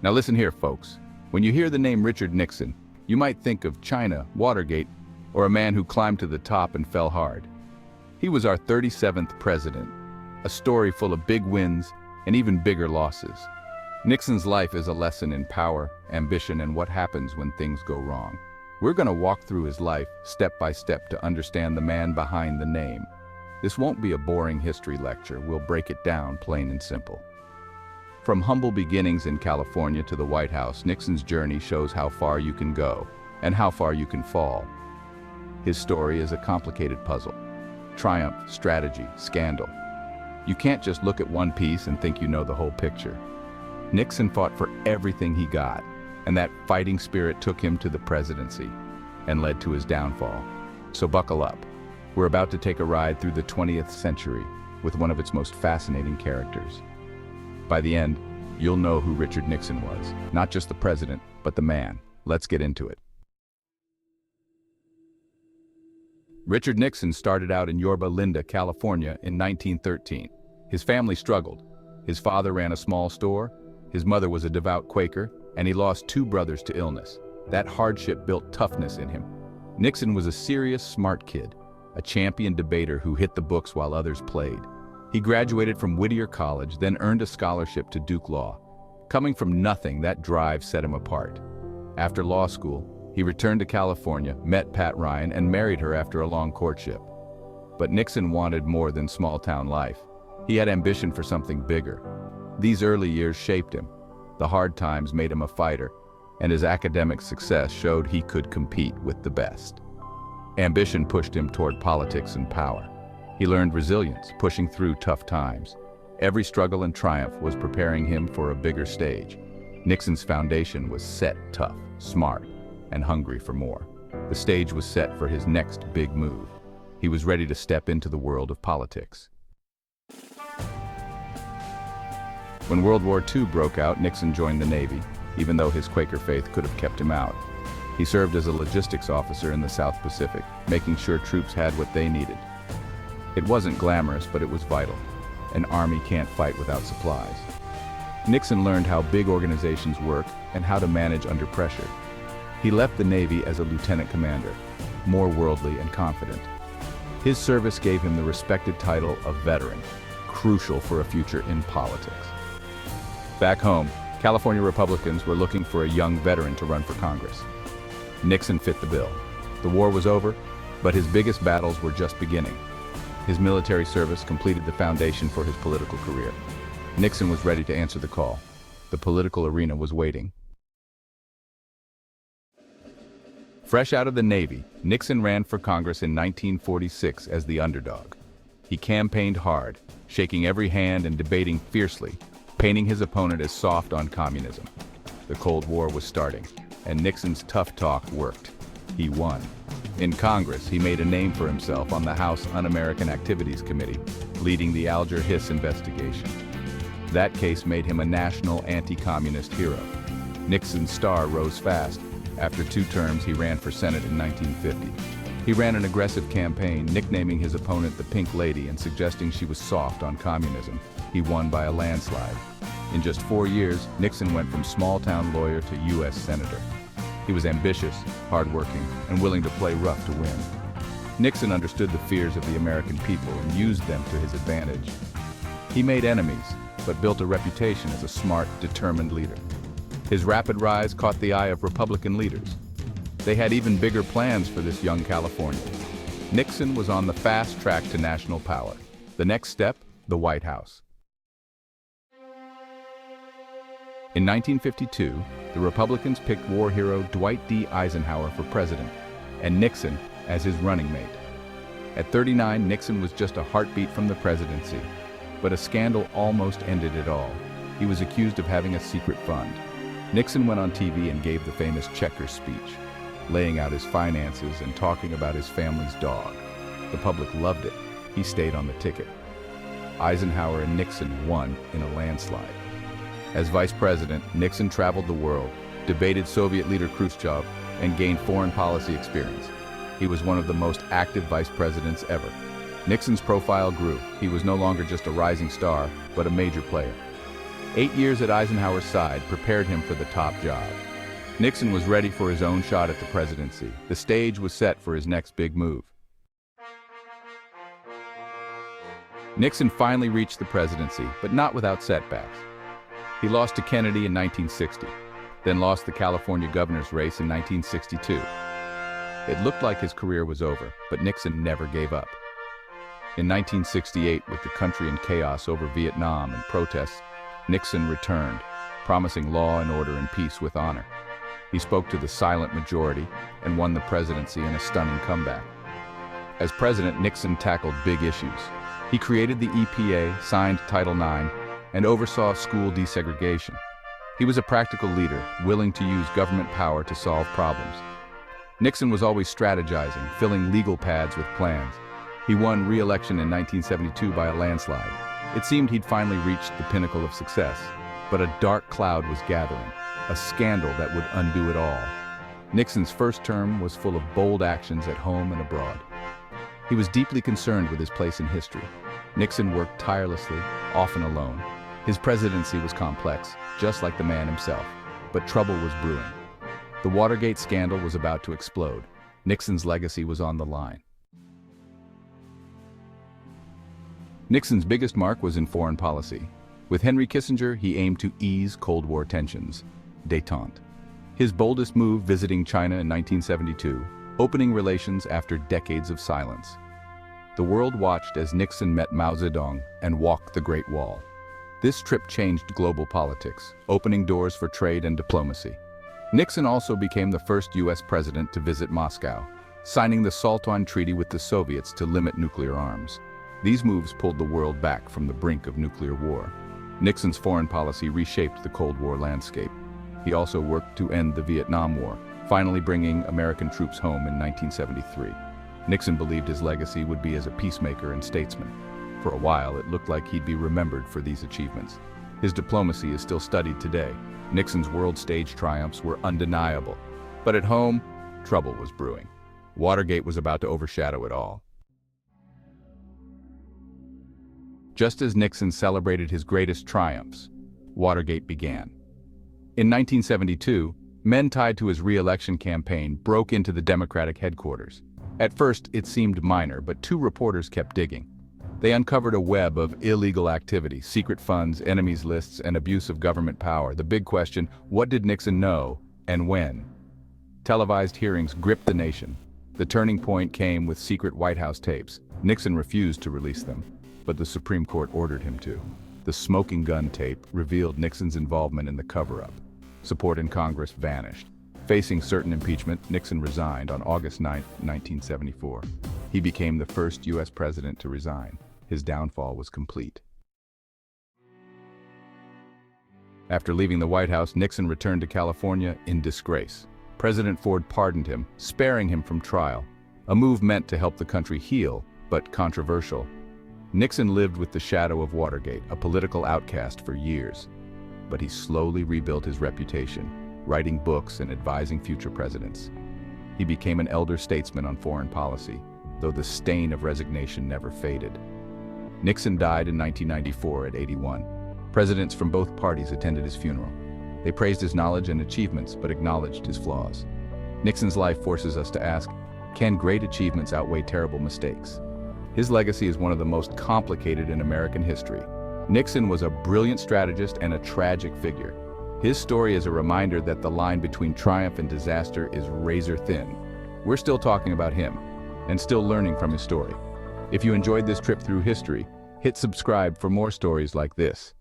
Now listen here, folks. When you hear the name Richard Nixon, you might think of China, Watergate, or a man who climbed to the top and fell hard. He was our 37th president, a story full of big wins and even bigger losses. Nixon's life is a lesson in power, ambition, and what happens when things go wrong. We're going to walk through his life step by step to understand the man behind the name. This won't be a boring history lecture. We'll break it down plain and simple. From humble beginnings in California to the White House, Nixon's journey shows how far you can go and how far you can fall. His story is a complicated puzzle. Triumph, strategy, scandal. You can't just look at one piece and think you know the whole picture. Nixon fought for everything he got, and that fighting spirit took him to the presidency and led to his downfall. So buckle up. We're about to take a ride through the 20th century with one of its most fascinating characters. By the end, you'll know who Richard Nixon was. Not just the president, but the man. Let's get into it. Richard Nixon started out in Yorba Linda, California in 1913. His family struggled. His father ran a small store, his mother was a devout Quaker, and he lost 2 brothers to illness. That hardship built toughness in him. Nixon was a serious, smart kid, a champion debater who hit the books while others played. He graduated from Whittier College, then earned a scholarship to Duke Law. Coming from nothing, that drive set him apart. After law school, he returned to California, met Pat Ryan, and married her after a long courtship. But Nixon wanted more than small-town life. He had ambition for something bigger. These early years shaped him. The hard times made him a fighter, and his academic success showed he could compete with the best. Ambition pushed him toward politics and power. He learned resilience, pushing through tough times. Every struggle and triumph was preparing him for a bigger stage. Nixon's foundation was set tough, smart, and hungry for more. The stage was set for his next big move. He was ready to step into the world of politics. When World War II broke out, Nixon joined the Navy, even though his Quaker faith could have kept him out. He served as a logistics officer in the South Pacific, making sure troops had what they needed. It wasn't glamorous, but it was vital. An army can't fight without supplies. Nixon learned how big organizations work and how to manage under pressure. He left the Navy as a lieutenant commander, more worldly and confident. His service gave him the respected title of veteran, crucial for a future in politics. Back home, California Republicans were looking for a young veteran to run for Congress. Nixon fit the bill. The war was over, but his biggest battles were just beginning. His military service completed the foundation for his political career. Nixon was ready to answer the call. The political arena was waiting. Fresh out of the Navy, Nixon ran for Congress in 1946 as the underdog. He campaigned hard, shaking every hand and debating fiercely, painting his opponent as soft on communism. The Cold War was starting, and Nixon's tough talk worked. He won. In Congress, he made a name for himself on the House Un-American Activities Committee, leading the Alger Hiss investigation. That case made him a national anti-communist hero. Nixon's star rose fast. After 2 terms, he ran for Senate in 1950. He ran an aggressive campaign, nicknaming his opponent the Pink Lady and suggesting she was soft on communism. He won by a landslide. In just 4 years, Nixon went from small-town lawyer to U.S. Senator. He was ambitious, hardworking, and willing to play rough to win. Nixon understood the fears of the American people and used them to his advantage. He made enemies, but built a reputation as a smart, determined leader. His rapid rise caught the eye of Republican leaders. They had even bigger plans for this young Californian. Nixon was on the fast track to national power. The next step, the White House. In 1952, the Republicans picked war hero Dwight D. Eisenhower for president, and Nixon as his running mate. At 39, Nixon was just a heartbeat from the presidency, but a scandal almost ended it all. He was accused of having a secret fund. Nixon went on TV and gave the famous Checkers speech, laying out his finances and talking about his family's dog. The public loved it. He stayed on the ticket. Eisenhower and Nixon won in a landslide. As vice president, Nixon traveled the world, debated Soviet leader Khrushchev, and gained foreign policy experience. He was one of the most active vice presidents ever. Nixon's profile grew. He was no longer just a rising star, but a major player. 8 years at Eisenhower's side prepared him for the top job. Nixon was ready for his own shot at the presidency. The stage was set for his next big move. Nixon finally reached the presidency, but not without setbacks. He lost to Kennedy in 1960, then lost the California governor's race in 1962. It looked like his career was over, but Nixon never gave up. In 1968, with the country in chaos over Vietnam and protests, Nixon returned, promising law and order and peace with honor. He spoke to the silent majority and won the presidency in a stunning comeback. As president, Nixon tackled big issues. He created the EPA, signed Title IX, and oversaw school desegregation. He was a practical leader, willing to use government power to solve problems. Nixon was always strategizing, filling legal pads with plans. He won re-election in 1972 by a landslide. It seemed he'd finally reached the pinnacle of success, but a dark cloud was gathering, a scandal that would undo it all. Nixon's first term was full of bold actions at home and abroad. He was deeply concerned with his place in history. Nixon worked tirelessly, often alone. His presidency was complex, just like the man himself, but trouble was brewing. The Watergate scandal was about to explode. Nixon's legacy was on the line. Nixon's biggest mark was in foreign policy. With Henry Kissinger, he aimed to ease Cold War tensions, détente. His boldest move, visiting China in 1972, opening relations after decades of silence. The world watched as Nixon met Mao Zedong and walked the Great Wall. This trip changed global politics, opening doors for trade and diplomacy. Nixon also became the first U.S. president to visit Moscow, signing the SALT-on Treaty with the Soviets to limit nuclear arms. These moves pulled the world back from the brink of nuclear war. Nixon's foreign policy reshaped the Cold War landscape. He also worked to end the Vietnam War, finally bringing American troops home in 1973. Nixon believed his legacy would be as a peacemaker and statesman. For a while, it looked like he'd be remembered for these achievements. His diplomacy is still studied today. Nixon's world stage triumphs were undeniable. But at home, trouble was brewing. Watergate was about to overshadow it all. Just as Nixon celebrated his greatest triumphs, Watergate began. In 1972, men tied to his re-election campaign broke into the Democratic headquarters. At first, it seemed minor, but 2 reporters kept digging. They uncovered a web of illegal activity, secret funds, enemies lists, and abuse of government power. The big question, what did Nixon know, and when? Televised hearings gripped the nation. The turning point came with secret White House tapes. Nixon refused to release them, but the Supreme Court ordered him to. The smoking gun tape revealed Nixon's involvement in the cover-up. Support in Congress vanished. Facing certain impeachment, Nixon resigned on August 9, 1974. He became the first U.S. president to resign. His downfall was complete. After leaving the White House, Nixon returned to California in disgrace. President Ford pardoned him, sparing him from trial, a move meant to help the country heal, but controversial. Nixon lived with the shadow of Watergate, a political outcast for years. But he slowly rebuilt his reputation, writing books and advising future presidents. He became an elder statesman on foreign policy, though the stain of resignation never faded. Nixon died in 1994 at 81. Presidents from both parties attended his funeral. They praised his knowledge and achievements, but acknowledged his flaws. Nixon's life forces us to ask, can great achievements outweigh terrible mistakes? His legacy is one of the most complicated in American history. Nixon was a brilliant strategist and a tragic figure. His story is a reminder that the line between triumph and disaster is razor thin. We're still talking about him, and still learning from his story. If you enjoyed this trip through history, hit subscribe for more stories like this.